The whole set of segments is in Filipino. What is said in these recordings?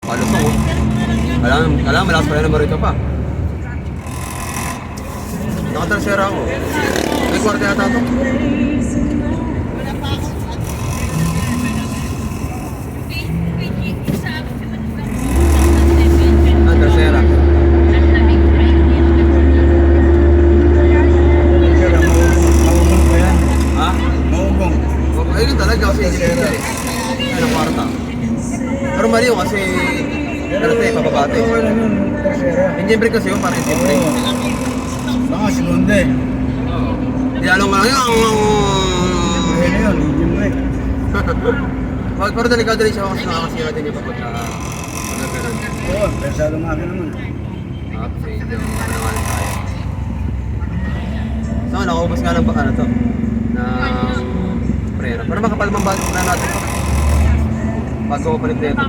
Kalusok oh. Kailangan malakas pa rin naman rito pa. Nakatransera ako. May kwarta yata ito. Trasera. Maugong pa yan. Ha? Maugong. Ayun talaga kasi trasera. Ano kwarta. Pero mali yun kasi ano tayo, pababate. Oo, lang yun. Trasera. Engine brake kasi yun, parang engine brake. Baka sekunde. Oo. Di alam mo lang yun. Buhay na yun. Engine brake. Pero delikado rin siya kasi nakakasira din yung pagod na ganun. Oo, persado makina naman. Kasi hindi mo naman tayo. So, nakaubos nga lang ba ano to? Ng preno. Pero makapalmang na natin to. Bago ko palit dito.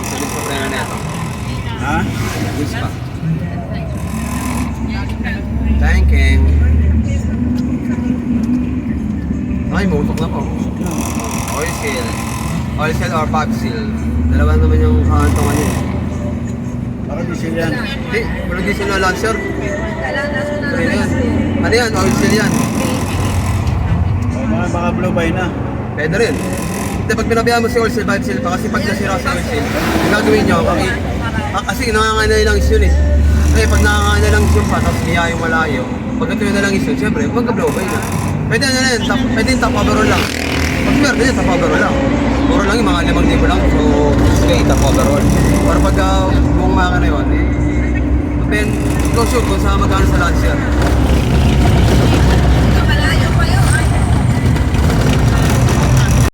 Salit sa preno na ito. Ha? Wish pa. Thanking. Ay, mutok na po. Oil seal. Oil seal or pop seal. Dalawa naman yung kantongan niya. Baka diesel yan. Hindi, walang diesel na Lancer. Ano yan? Ano yan? Oil seal yan. O, baka blow by na. Pwede rin. Hindi, pag pinabayaan mo si oil seal, vibe seal pa. Kasi pag nasira si oil seal, yung gagawin nyo, kasi nanganganay lang is yun eh. Kaya pag nanganganay lang is yun pa, tapos niya yung malayo, pag natuloy na lang is yun, syempre, magka-blow by na. Pwede na rin, pwede yung top overall lang. Pag meron din, top overall lang. Puro lang yung mga 5,000 lang, so okay, top overall. Para pag buong mga na yun, then, go shoot kung saan magkano sa Lancer.